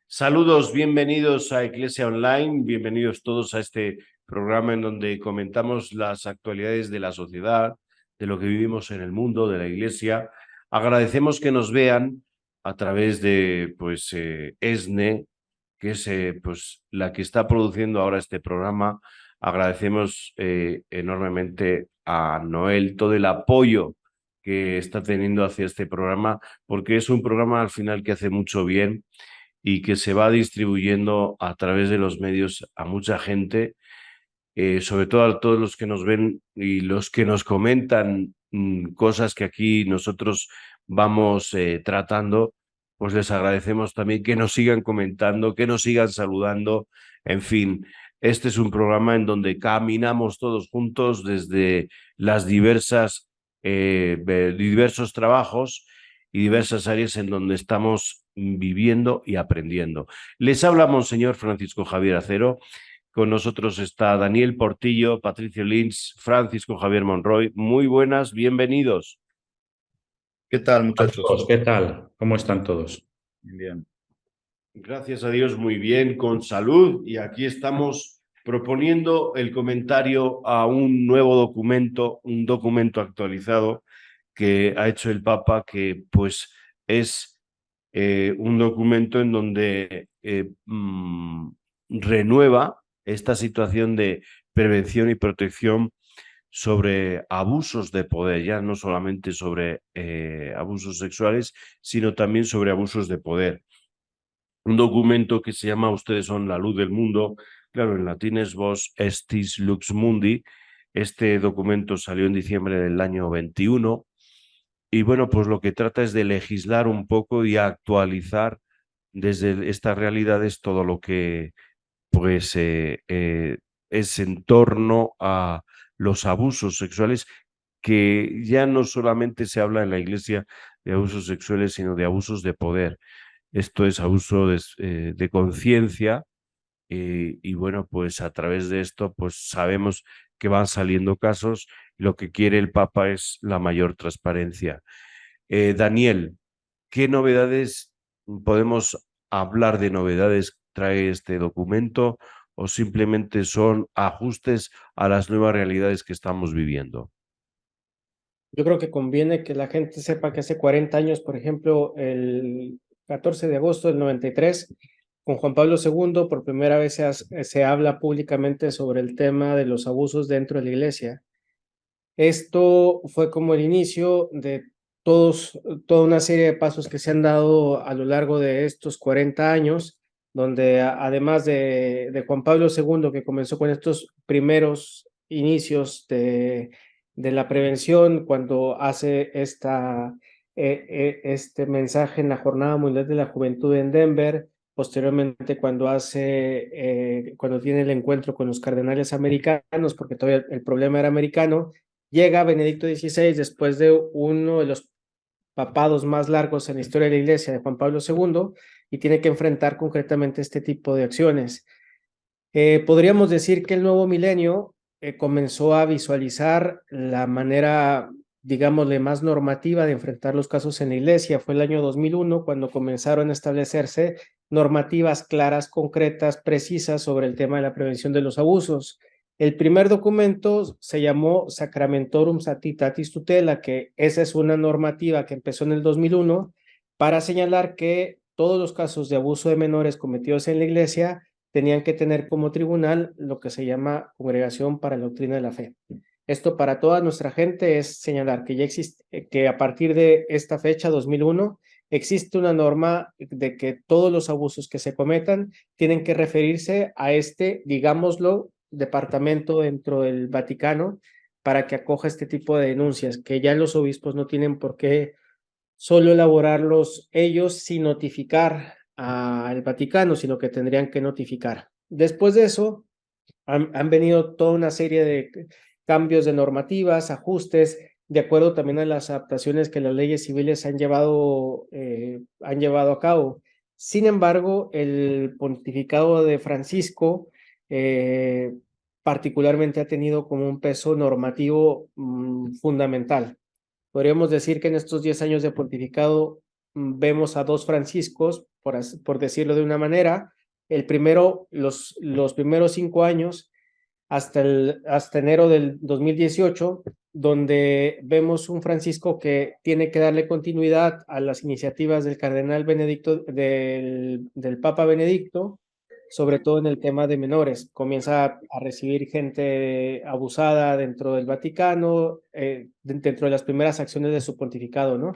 Saludos, bienvenidos a Iglesia Online, bienvenidos todos a este programa en donde comentamos las actualidades de la sociedad, de lo que vivimos en el mundo, de la Iglesia. Agradecemos que nos vean a través de ESNE, que es la que está produciendo ahora este programa. Agradecemos enormemente a Noel todo el apoyo que está teniendo hacia este programa, porque es un programa al final que hace mucho bien y que se va distribuyendo a través de los medios a mucha gente, sobre todo a todos los que nos ven y los que nos comentan cosas que aquí nosotros vamos tratando, pues les agradecemos también que nos sigan comentando, que nos sigan saludando, en fin. Este es un programa en donde caminamos todos juntos desde las diversos trabajos y diversas áreas en donde estamos viviendo y aprendiendo. Les habla Monseñor Francisco Javier Acero. Con nosotros está Daniel Portillo, Patricio Lins, Francisco Javier Monroy. Muy buenas, bienvenidos. ¿Qué tal, muchachos? ¿Qué tal? ¿Cómo están todos? Bien. Gracias a Dios, muy bien, con salud. Y aquí estamos proponiendo el comentario a un nuevo documento, un documento actualizado que ha hecho el Papa, que pues es un documento en donde renueva esta situación de prevención y protección sobre abusos de poder, ya no solamente sobre abusos sexuales, sino también sobre abusos de poder. Un documento que se llama Ustedes son la luz del mundo, claro, en latín es Vos estis lux mundi. Este documento salió en diciembre del año 21 y bueno, pues lo que trata es de legislar un poco y actualizar desde estas realidades todo lo que es en torno a los abusos sexuales, que ya no solamente se habla en la Iglesia de abusos sexuales, sino de abusos de poder. Esto es abuso de conciencia y bueno, pues a través de esto pues sabemos que van saliendo casos. Lo que quiere el Papa es la mayor transparencia. Daniel, ¿qué novedades podemos hablar de novedades trae este documento o simplemente son ajustes a las nuevas realidades que estamos viviendo? Yo creo que conviene que la gente sepa que hace 40 años, por ejemplo, el 14 de agosto del 93, con Juan Pablo II, por primera vez se habla públicamente sobre el tema de los abusos dentro de la Iglesia. Esto fue como el inicio de toda una serie de pasos que se han dado a lo largo de estos 40 años, donde además de Juan Pablo II, que comenzó con estos primeros inicios de la prevención, cuando hace este mensaje en la Jornada Mundial de la Juventud en Denver, posteriormente cuando tiene el encuentro con los cardenales americanos, porque todavía el problema era americano. Llega Benedicto XVI después de uno de los papados más largos en la historia de la Iglesia, de Juan Pablo II, y tiene que enfrentar concretamente este tipo de acciones. Podríamos decir que el nuevo milenio comenzó a visualizar la manera, digámosle, más normativa de enfrentar los casos en la Iglesia. Fue el año 2001 cuando comenzaron a establecerse normativas claras, concretas, precisas sobre el tema de la prevención de los abusos. El primer documento se llamó Sacramentorum Satitatis Tutela, que esa es una normativa que empezó en el 2001 para señalar que todos los casos de abuso de menores cometidos en la Iglesia tenían que tener como tribunal lo que se llama Congregación para la Doctrina de la Fe. Esto para toda nuestra gente es señalar que ya existe, que a partir de esta fecha, 2001, existe una norma de que todos los abusos que se cometan tienen que referirse a este, digámoslo, departamento dentro del Vaticano para que acoja este tipo de denuncias, que ya los obispos no tienen por qué solo elaborarlos ellos sin notificar al Vaticano, sino que tendrían que notificar. Después de eso, han venido toda una serie de cambios de normativas, ajustes, de acuerdo también a las adaptaciones que las leyes civiles han llevado a cabo. Sin embargo, el pontificado de Francisco particularmente ha tenido como un peso normativo fundamental. Podríamos decir que en estos 10 años de pontificado vemos a dos Franciscos, por decirlo de una manera. El primero, los primeros 5 años, hasta enero del 2018, donde vemos un Francisco que tiene que darle continuidad a las iniciativas del cardenal Benedicto, del Papa Benedicto, sobre todo en el tema de menores. Comienza a recibir gente abusada dentro del Vaticano, dentro de las primeras acciones de su pontificado, ¿no?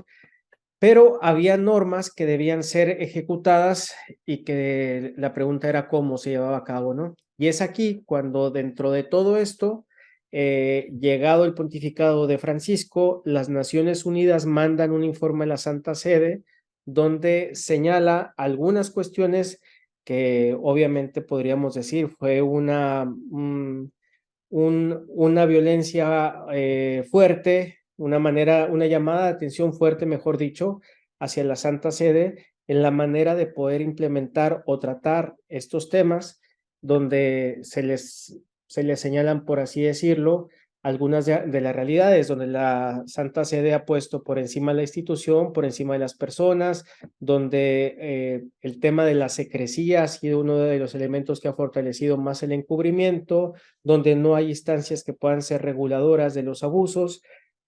Pero había normas que debían ser ejecutadas y que la pregunta era cómo se llevaba a cabo, ¿no? Y es aquí cuando dentro de todo esto, llegado el pontificado de Francisco, las Naciones Unidas mandan un informe a la Santa Sede donde señala algunas cuestiones que obviamente podríamos decir fue una violencia fuerte, una llamada de atención fuerte, mejor dicho, hacia la Santa Sede en la manera de poder implementar o tratar estos temas donde se les señalan, por así decirlo, algunas de las realidades, donde la Santa Sede ha puesto por encima de la institución, por encima de las personas, donde el tema de la secrecía ha sido uno de los elementos que ha fortalecido más el encubrimiento, donde no hay instancias que puedan ser reguladoras de los abusos.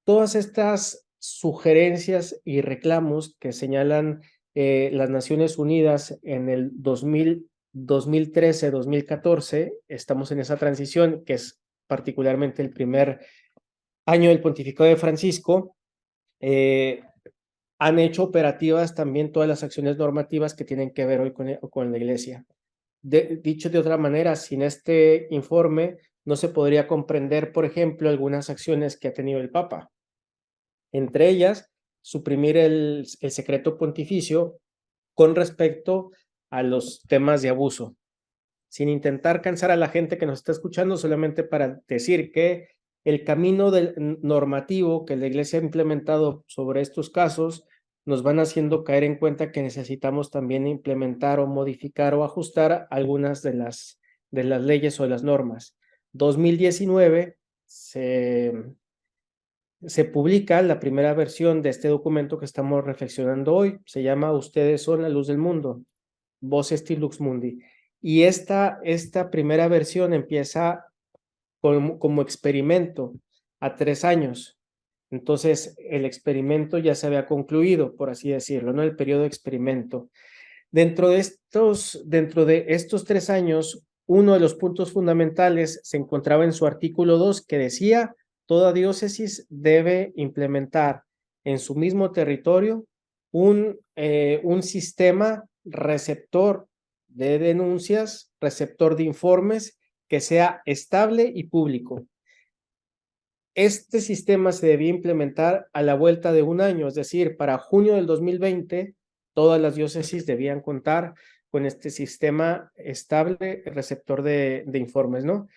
Todas estas sugerencias y reclamos que señalan las Naciones Unidas en el 2013-2014, estamos en esa transición, que es particularmente el primer año del pontificado de Francisco, han hecho operativas también todas las acciones normativas que tienen que ver hoy con la Iglesia. Dicho de otra manera, sin este informe no se podría comprender, por ejemplo, algunas acciones que ha tenido el Papa. Entre ellas, suprimir el secreto pontificio con respecto a los temas de abuso, sin intentar cansar a la gente que nos está escuchando, solamente para decir que el camino normativo que la Iglesia ha implementado sobre estos casos nos van haciendo caer en cuenta que necesitamos también implementar o modificar o ajustar algunas de las leyes o de las normas. 2019 se publica la primera versión de este documento que estamos reflexionando hoy. Se llama Ustedes son la luz del mundo, Voces Lux Mundi. Y esta primera versión empieza como experimento a 3 años. Entonces, el experimento ya se había concluido, por así decirlo, ¿no? El periodo de experimento. Dentro de estos 3 años, uno de los puntos fundamentales se encontraba en su artículo 2, que decía: toda diócesis debe implementar en su mismo territorio un sistema receptor de denuncias, receptor de informes, que sea estable y público. Este sistema se debía implementar a la vuelta de 1 año, es decir, para junio del 2020, todas las diócesis debían contar con este sistema estable, receptor de informes, ¿no?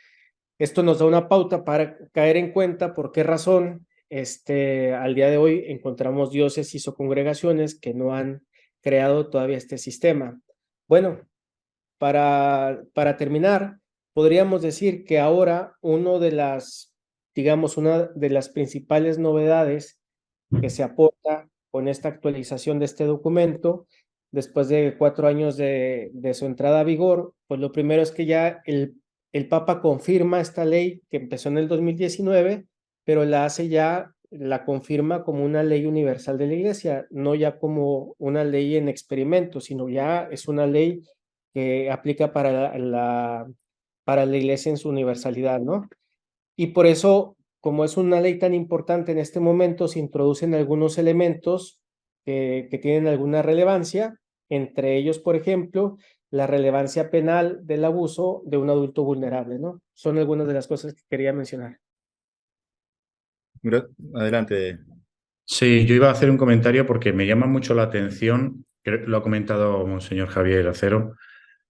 Esto nos da una pauta para caer en cuenta por qué razón al día de hoy encontramos diócesis o congregaciones que no han creado todavía este sistema. Bueno, para terminar, podríamos decir que ahora una de las principales novedades que se aporta con esta actualización de este documento, después de 4 años de su entrada a vigor, pues lo primero es que ya el Papa confirma esta ley que empezó en el 2019, pero la confirma como una ley universal de la Iglesia, no ya como una ley en experimento, sino ya es una ley que aplica para la Iglesia en su universalidad, ¿no? Y por eso, como es una ley tan importante en este momento, se introducen algunos elementos que tienen alguna relevancia, entre ellos, por ejemplo, la relevancia penal del abuso de un adulto vulnerable, ¿no? Son algunas de las cosas que quería mencionar. Adelante. Sí, yo iba a hacer un comentario porque me llama mucho la atención, lo ha comentado Monseñor Javier Acero,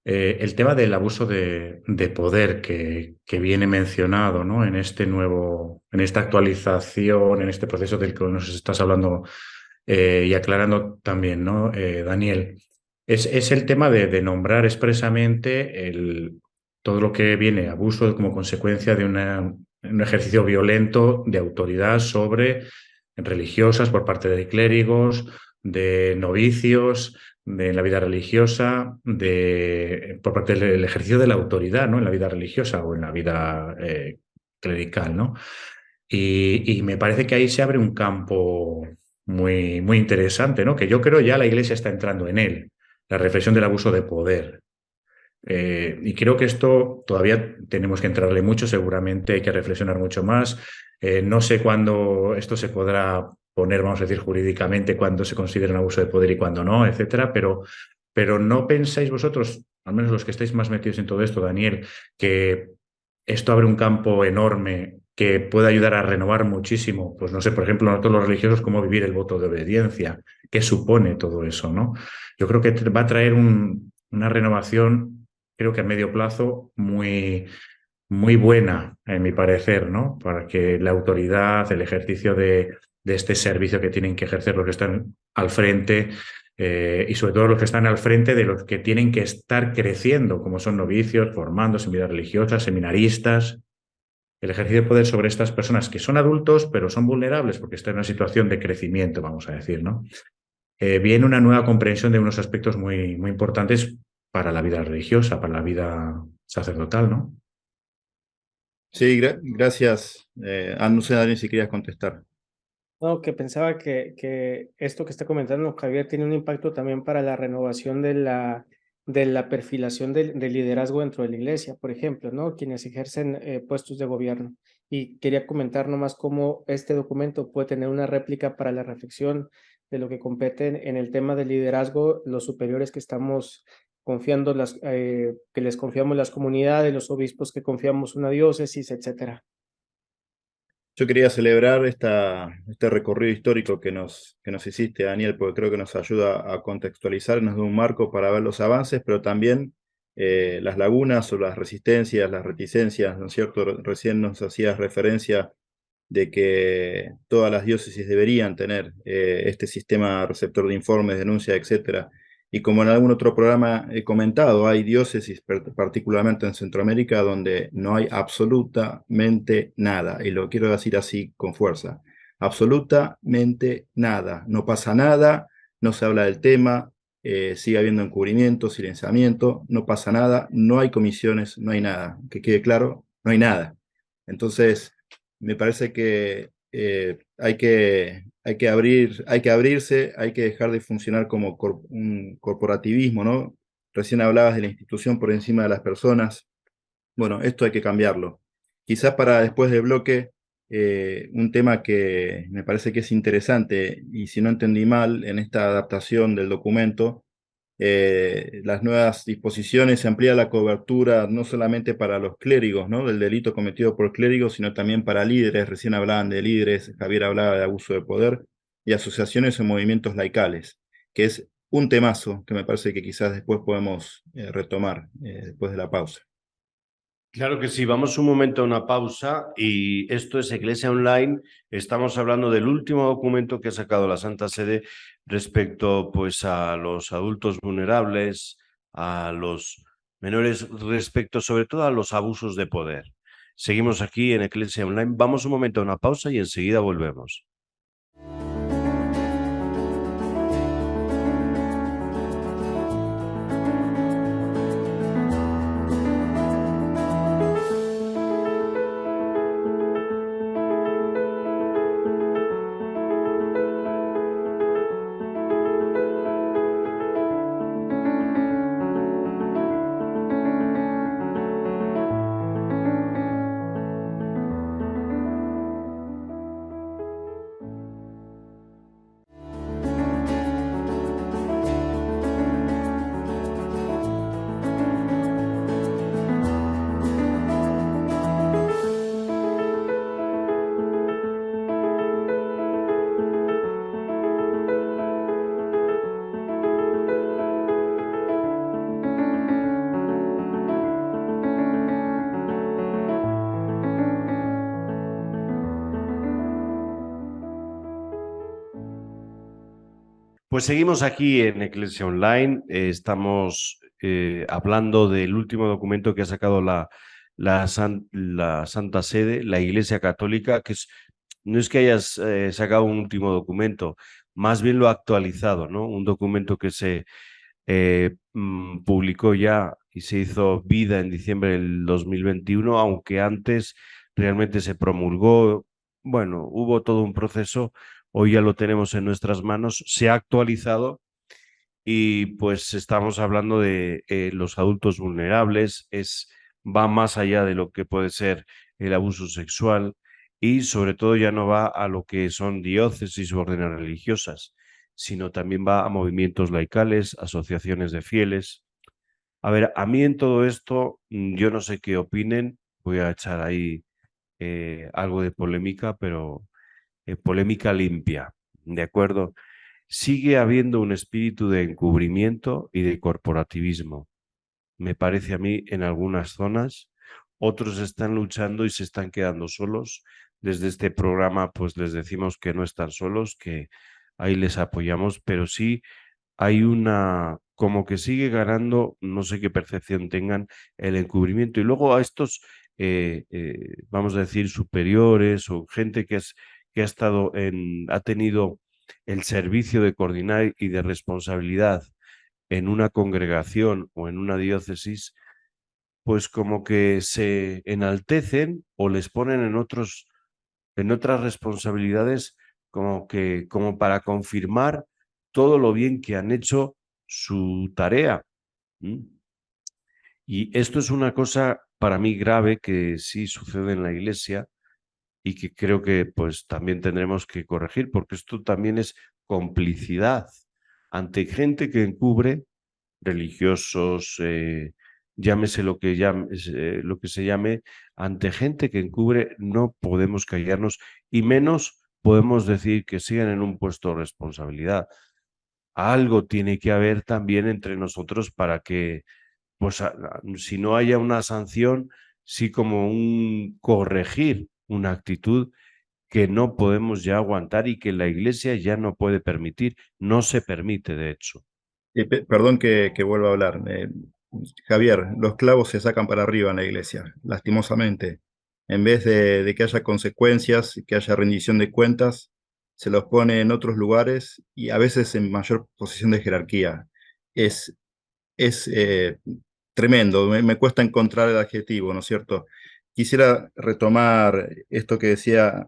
el tema del abuso de poder que viene mencionado, ¿no? En esta actualización, en este proceso del que nos estás hablando y aclarando también, ¿no? Daniel, es el tema de nombrar expresamente todo lo que viene abuso como consecuencia de un ejercicio violento de autoridad sobre religiosas por parte de clérigos, de novicios, de la vida religiosa, por parte del ejercicio de la autoridad, ¿no? En la vida religiosa o en la vida clerical, ¿no? Y me parece que ahí se abre un campo muy, muy interesante, ¿no? Que yo creo ya la Iglesia está entrando en él, la reflexión del abuso de poder. Y creo que esto todavía tenemos que entrarle mucho, seguramente hay que reflexionar mucho más. No sé cuándo esto se podrá poner, vamos a decir, jurídicamente, cuándo se considera un abuso de poder y cuándo no, etcétera, pero ¿no pensáis vosotros, al menos los que estáis más metidos en todo esto, Daniel, que esto abre un campo enorme que puede ayudar a renovar muchísimo? Pues no sé, por ejemplo, nosotros los religiosos, cómo vivir el voto de obediencia, qué supone todo eso, ¿no? Yo creo que va a traer una renovación, creo que a medio plazo, muy, muy buena, en mi parecer, ¿no? Para que la autoridad, el ejercicio de este servicio que tienen que ejercer los que están al frente, y sobre todo los que están al frente de los que tienen que estar creciendo, como son novicios, formándose en vida religiosa, seminaristas. El ejercicio de poder sobre estas personas que son adultos, pero son vulnerables porque están en una situación de crecimiento, vamos a decir, ¿no? Viene una nueva comprensión de unos aspectos muy, muy importantes para la vida religiosa, para la vida sacerdotal, ¿no? Sí, gracias. No sé, Daniel, si querías contestar. No, que pensaba que esto que está comentando Javier tiene un impacto también para la renovación de la perfilación del liderazgo dentro de la iglesia, por ejemplo, ¿no? Quienes ejercen puestos de gobierno. Y quería comentar nomás cómo este documento puede tener una réplica para la reflexión de lo que compete en el tema del liderazgo, los superiores que estamos confiando, que les confiamos las comunidades, los obispos que confiamos una diócesis, etcétera. Yo quería celebrar este recorrido histórico que nos hiciste, Daniel, porque creo que nos ayuda a contextualizar, nos da un marco para ver los avances, pero también las lagunas o las resistencias, las reticencias, ¿no es cierto? Recién nos hacías referencia de que todas las diócesis deberían tener este sistema receptor de informes, denuncias, etcétera. Y como en algún otro programa he comentado, hay diócesis, particularmente en Centroamérica, donde no hay absolutamente nada, y lo quiero decir así con fuerza, absolutamente nada, no pasa nada, no se habla del tema, sigue habiendo encubrimiento, silenciamiento, no pasa nada, no hay comisiones, no hay nada, que quede claro, no hay nada. Entonces, me parece que hay que abrirse, hay que dejar de funcionar como un corporativismo, ¿no? Recién hablabas de la institución por encima de las personas. Bueno, esto hay que cambiarlo. Quizás para después del bloque, un tema que me parece que es interesante, y si no entendí mal, en esta adaptación del documento, las nuevas disposiciones se amplía la cobertura no solamente para los clérigos, ¿no? Del delito cometido por clérigos, sino también para líderes. Recién hablaban de líderes, Javier hablaba de abuso de poder, y asociaciones o movimientos laicales, que es un temazo que me parece que quizás después podemos retomar después de la pausa. Claro que sí, vamos un momento a una pausa y esto es Iglesia Online. Estamos hablando del último documento que ha sacado la Santa Sede respecto pues a los adultos vulnerables, a los menores, respecto sobre todo a los abusos de poder. Seguimos aquí en Iglesia Online. Vamos un momento a una pausa y enseguida volvemos. Pues seguimos aquí en Iglesia Online. Estamos hablando del último documento que ha sacado la Santa Sede, la Iglesia Católica, no es que hayas sacado un último documento, más bien lo ha actualizado, ¿no? Un documento que se publicó ya y se hizo vida en diciembre del 2021, aunque antes realmente se promulgó, bueno, hubo todo un proceso, hoy ya lo tenemos en nuestras manos, se ha actualizado y pues estamos hablando de los adultos vulnerables, va más allá de lo que puede ser el abuso sexual y sobre todo ya no va a lo que son diócesis u órdenes religiosas, sino también va a movimientos laicales, asociaciones de fieles. A ver, a mí en todo esto, yo no sé qué opinen, voy a echar ahí algo de polémica, pero polémica limpia, ¿de acuerdo? Sigue habiendo un espíritu de encubrimiento y de corporativismo, me parece a mí, en algunas zonas. Otros están luchando y se están quedando solos. Desde este programa, pues les decimos que no están solos, que ahí les apoyamos, pero sí hay como que sigue ganando, no sé qué percepción tengan, el encubrimiento. Y luego a estos, vamos a decir, superiores o gente que ha estado ha tenido el servicio de coordinar y de responsabilidad en una congregación o en una diócesis, pues como que se enaltecen o les ponen en otras responsabilidades como para confirmar todo lo bien que han hecho su tarea. Y esto es una cosa para mí grave que sí sucede en la Iglesia y que creo que pues también tendremos que corregir, porque esto también es complicidad ante gente que encubre, religiosos, llámese lo que se llame, ante gente que encubre, no podemos callarnos y menos podemos decir que sigan en un puesto de responsabilidad. Algo tiene que haber también entre nosotros para que, pues, si no haya una sanción, sí como un corregir una actitud que no podemos ya aguantar y que la Iglesia ya no puede permitir, no se permite, de hecho. Perdón que vuelva a hablar. Javier, los clavos se sacan para arriba en la iglesia, lastimosamente. En vez de que haya consecuencias, que haya rendición de cuentas, se los pone en otros lugares y a veces en mayor posición de jerarquía. Es tremendo, me cuesta encontrar el adjetivo, ¿no es cierto? Quisiera retomar esto que decía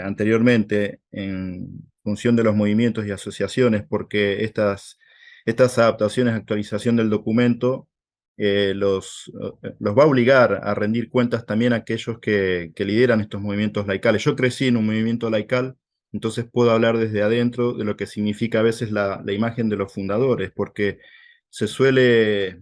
anteriormente en función de los movimientos y asociaciones, porque estas adaptaciones, actualización del documento, los va a obligar a rendir cuentas también a aquellos que lideran estos movimientos laicales. Yo crecí en un movimiento laical, entonces puedo hablar desde adentro de lo que significa a veces la imagen de los fundadores, porque se suele,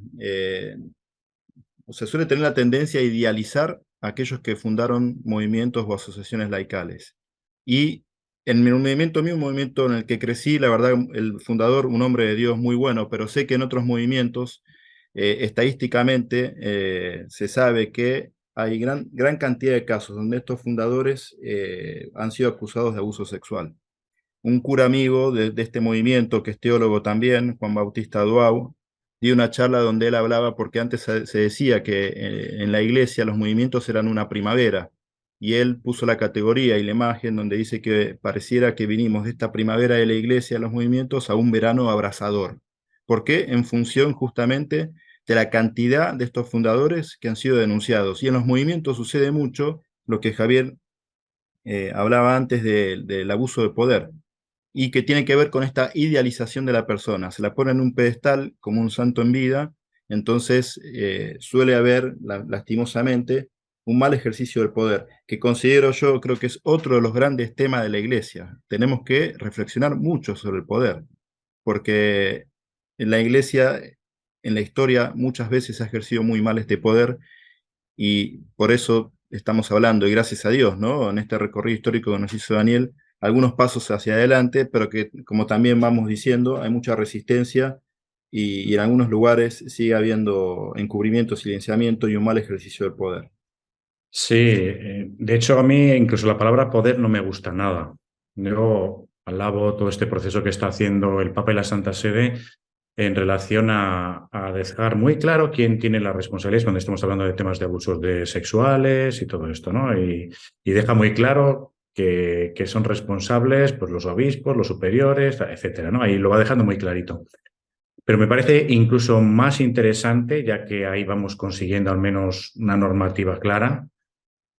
se suele tener la tendencia a idealizar a aquellos que fundaron movimientos o asociaciones laicales. Y en el movimiento mío, un movimiento en el que crecí, la verdad, el fundador, un hombre de Dios muy bueno, pero sé que en otros movimientos, estadísticamente, se sabe que hay gran cantidad de casos donde estos fundadores han sido acusados de abuso sexual. Un cura amigo de este movimiento, que es teólogo también, Juan Bautista Duau, dio una charla donde él hablaba, porque antes se decía que en la iglesia los movimientos eran una primavera, y él puso la categoría y la imagen donde dice que pareciera que vinimos de esta primavera de la iglesia, los movimientos, a un verano abrasador. ¿Por qué? En función justamente de la cantidad de estos fundadores que han sido denunciados. Y en los movimientos sucede mucho lo que Javier hablaba antes del abuso de poder, y que tiene que ver con esta idealización de la persona. Se la pone en un pedestal como un santo en vida, entonces suele haber, lastimosamente, un mal ejercicio del poder, que considero yo, creo que es otro de los grandes temas de la iglesia. Tenemos que reflexionar mucho sobre el poder, porque en la iglesia, en la historia, muchas veces ha ejercido muy mal este poder, y por eso estamos hablando, y gracias a Dios, ¿no? En este recorrido histórico que nos hizo Daniel, algunos pasos hacia adelante, pero que, como también vamos diciendo, hay mucha resistencia y en algunos lugares sigue habiendo encubrimiento, silenciamiento y un mal ejercicio del poder. Sí, de hecho a mí incluso la palabra poder no me gusta nada. Yo alabo todo este proceso que está haciendo el Papa y la Santa Sede en relación a dejar muy claro quién tiene la responsabilidad cuando estamos hablando de temas de abusos sexuales y todo esto, ¿no? Y deja muy claro que son responsables, pues los obispos, los superiores, etcétera, ¿no? Ahí lo va dejando muy clarito. Pero me parece incluso más interesante, ya que ahí vamos consiguiendo al menos una normativa clara,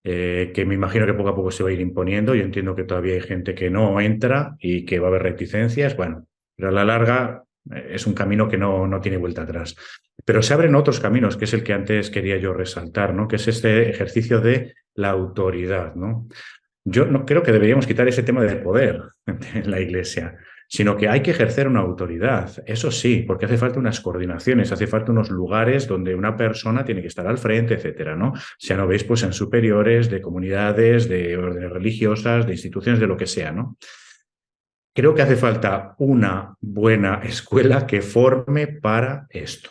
que me imagino que poco a poco se va a ir imponiendo. Yo entiendo que todavía hay gente que no entra y que va a haber reticencias, bueno, pero a la larga es un camino que no tiene vuelta atrás. Pero se abren otros caminos, que es el que antes quería yo resaltar, ¿no? Que es este ejercicio de la autoridad, ¿no? Yo no creo que deberíamos quitar ese tema del poder en la Iglesia, sino que hay que ejercer una autoridad. Eso sí, porque hace falta unas coordinaciones, hace falta unos lugares donde una persona tiene que estar al frente, etcétera, ¿no? Sean obispos, sean superiores, de comunidades, de órdenes religiosas, de instituciones, de lo que sea, ¿no? Creo que hace falta una buena escuela que forme para esto.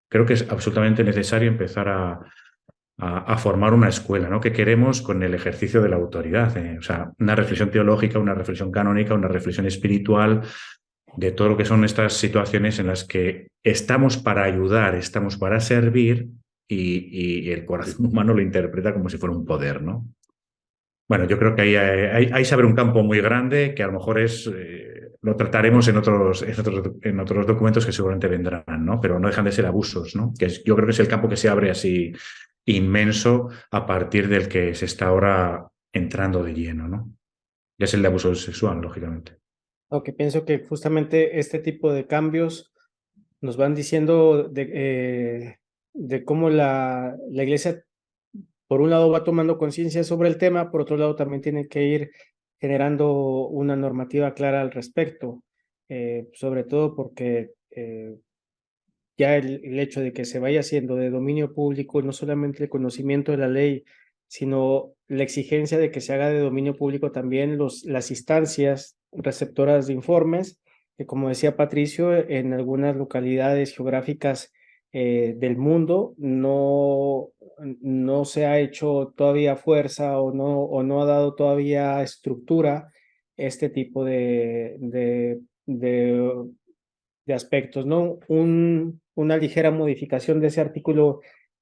Creo que es absolutamente necesario empezar a formar una escuela, ¿no? ¿Qué queremos con el ejercicio de la autoridad? O sea, una reflexión teológica, una reflexión canónica, una reflexión espiritual, de todo lo que son estas situaciones en las que estamos para ayudar, estamos para servir y el corazón humano lo interpreta como si fuera un poder, ¿no? Bueno, yo creo que ahí se abre un campo muy grande que a lo mejor lo trataremos en otros documentos que seguramente vendrán, ¿no? Pero no dejan de ser abusos, ¿no? Yo creo que es el campo que se abre así inmenso a partir del que se está ahora entrando de lleno, ¿no? Y es el de abuso sexual, lógicamente. Aunque pienso que justamente este tipo de cambios nos van diciendo de cómo la Iglesia, por un lado, va tomando conciencia sobre el tema, por otro lado, también tiene que ir generando una normativa clara al respecto, sobre todo porque ya el hecho de que se vaya haciendo de dominio público, no solamente el conocimiento de la ley, sino la exigencia de que se haga de dominio público también las instancias receptoras de informes, que como decía Patricio, en algunas localidades geográficas del mundo no se ha hecho todavía fuerza o no ha dado todavía estructura este tipo de aspectos, ¿no? Una ligera modificación de ese artículo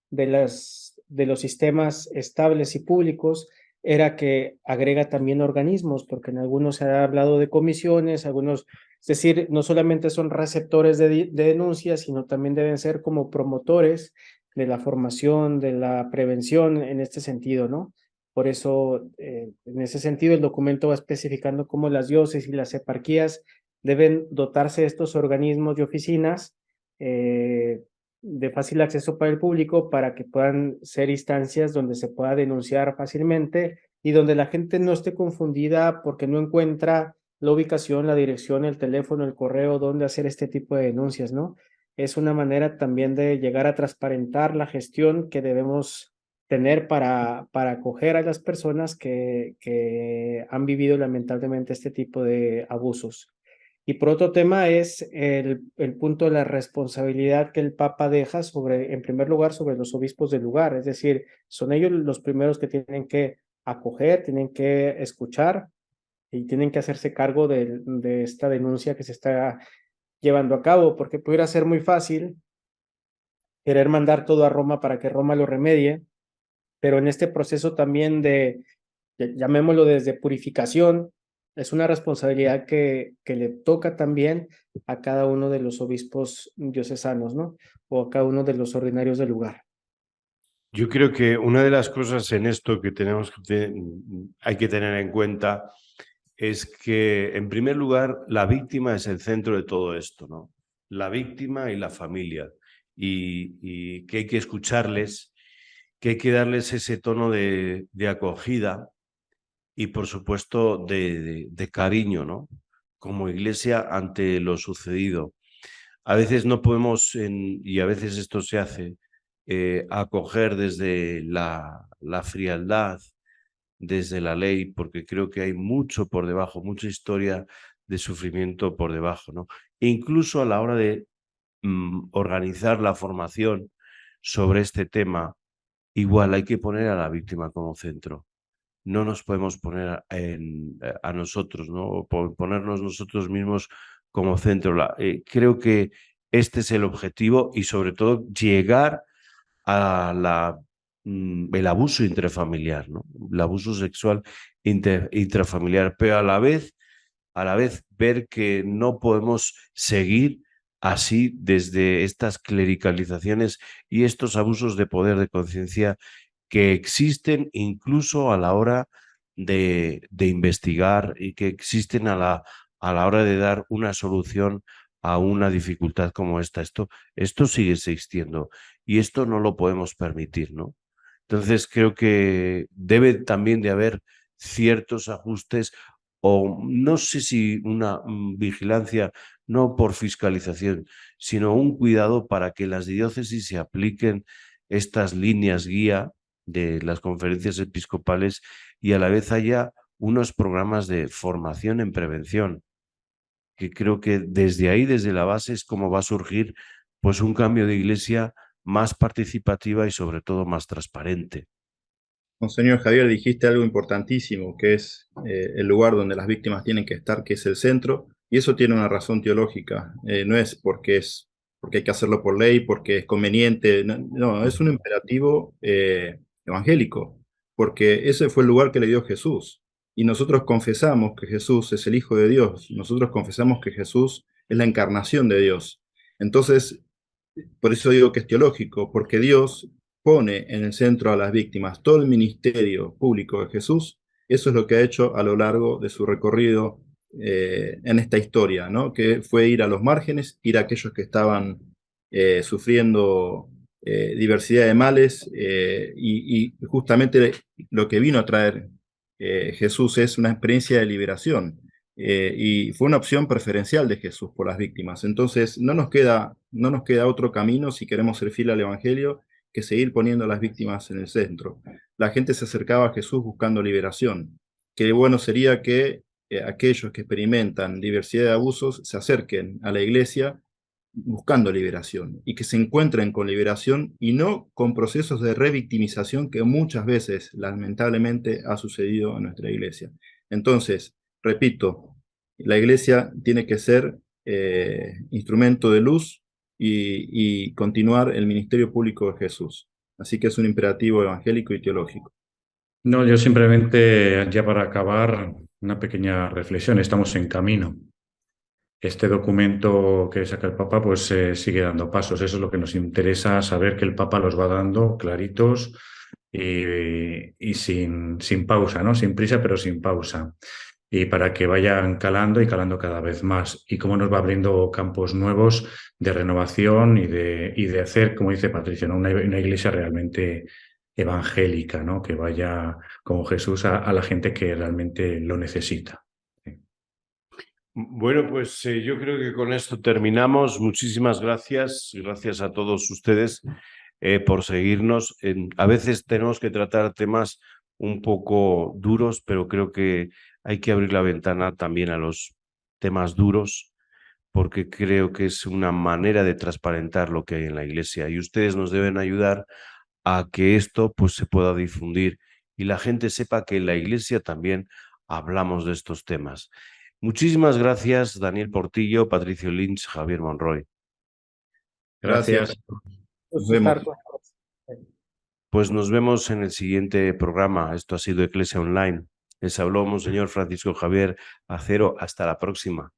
de los sistemas estables y públicos era que agrega también organismos, porque en algunos se ha hablado de comisiones, algunos, es decir, no solamente son receptores de denuncias, sino también deben ser como promotores de la formación, de la prevención en este sentido, ¿no? Por eso, en ese sentido, el documento va especificando cómo las diócesis y las eparquías deben dotarse de estos organismos y oficinas de fácil acceso para el público para que puedan ser instancias donde se pueda denunciar fácilmente y donde la gente no esté confundida porque no encuentra la ubicación, la dirección, el teléfono, el correo, donde hacer este tipo de denuncias, ¿no? Es una manera también de llegar a transparentar la gestión que debemos tener para acoger a las personas que han vivido lamentablemente este tipo de abusos. Y por otro tema es el punto de la responsabilidad que el Papa deja sobre, en primer lugar, sobre los obispos del lugar. Es decir, son ellos los primeros que tienen que acoger, tienen que escuchar y tienen que hacerse cargo de esta denuncia que se está llevando a cabo, porque pudiera ser muy fácil querer mandar todo a Roma para que Roma lo remedie, pero en este proceso también llamémoslo desde purificación, es una responsabilidad que le toca también a cada uno de los obispos diocesanos, ¿no? O a cada uno de los ordinarios del lugar. Yo creo que una de las cosas en esto que hay que tener en cuenta es que, en primer lugar, la víctima es el centro de todo esto, ¿no? La víctima y la familia. Y que hay que escucharles, que hay que darles ese tono de acogida y, por supuesto, de cariño, ¿no? Como iglesia ante lo sucedido. A veces no podemos, y a veces esto se hace, acoger desde la frialdad, desde la ley, porque creo que hay mucho por debajo, mucha historia de sufrimiento por debajo, ¿no? E incluso a la hora de organizar la formación sobre este tema, igual hay que poner a la víctima como centro. No nos podemos poner a nosotros, ¿no? Ponernos nosotros mismos como centro. Creo que este es el objetivo y sobre todo llegar a la el abuso intrafamiliar, ¿no? El abuso sexual intrafamiliar, pero a la vez ver que no podemos seguir así desde estas clericalizaciones y estos abusos de poder de conciencia que existen incluso a la hora de investigar y que existen a la hora de dar una solución a una dificultad como esta. Esto sigue existiendo y esto no lo podemos permitir, ¿no? Entonces creo que debe también de haber ciertos ajustes o no sé si una vigilancia, no por fiscalización, sino un cuidado para que las diócesis se apliquen estas líneas guía de las conferencias episcopales y a la vez haya unos programas de formación en prevención, que creo que desde ahí, desde la base, es como va a surgir pues un cambio de iglesia más participativa y sobre todo más transparente. Monseñor Javier, dijiste algo importantísimo, que es el lugar donde las víctimas tienen que estar, que es el centro, y eso tiene una razón teológica. No es porque hay que hacerlo por ley, porque es conveniente, no, es un imperativo evangélico, porque ese fue el lugar que le dio Jesús. Y nosotros confesamos que Jesús es el Hijo de Dios, nosotros confesamos que Jesús es la encarnación de Dios. Entonces, por eso digo que es teológico, porque Dios pone en el centro a las víctimas. Todo el ministerio público de Jesús, eso es lo que ha hecho a lo largo de su recorrido en esta historia, ¿no? Que fue ir a los márgenes, ir a aquellos que estaban sufriendo diversidad de males y justamente lo que vino a traer Jesús es una experiencia de liberación. Y fue una opción preferencial de Jesús por las víctimas. Entonces, no nos queda otro camino si queremos ser fieles al Evangelio que seguir poniendo a las víctimas en el centro. La gente se acercaba a Jesús buscando liberación. Qué bueno sería que aquellos que experimentan diversidad de abusos se acerquen a la iglesia buscando liberación y que se encuentren con liberación y no con procesos de revictimización que muchas veces, lamentablemente, ha sucedido en nuestra iglesia. Entonces, repito, la iglesia tiene que ser instrumento de luz y continuar el ministerio público de Jesús. Así que es un imperativo evangélico y teológico. No, yo simplemente, ya para acabar, una pequeña reflexión. Estamos en camino. Este documento que saca el Papa pues sigue dando pasos. Eso es lo que nos interesa, saber que el Papa los va dando claritos y sin pausa, ¿no? Sin prisa, pero sin pausa. Y para que vayan calando y calando cada vez más. Y cómo nos va abriendo campos nuevos de renovación y de hacer, como dice Patricia, ¿no? Una iglesia realmente evangélica, ¿no? Que vaya como Jesús a la gente que realmente lo necesita. Bueno, pues yo creo que con esto terminamos. Muchísimas gracias. Gracias a todos ustedes por seguirnos. A veces tenemos que tratar temas un poco duros, pero creo que hay que abrir la ventana también a los temas duros, porque creo que es una manera de transparentar lo que hay en la iglesia. Y ustedes nos deben ayudar a que esto pues, se pueda difundir y la gente sepa que en la iglesia también hablamos de estos temas. Muchísimas gracias, Daniel Portillo, Patricio Lynch, Javier Monroy. Gracias. Nos vemos. Pues nos vemos en el siguiente programa. Esto ha sido Iglesia Online. Les habló Monseñor Francisco Javier Acero. Hasta la próxima.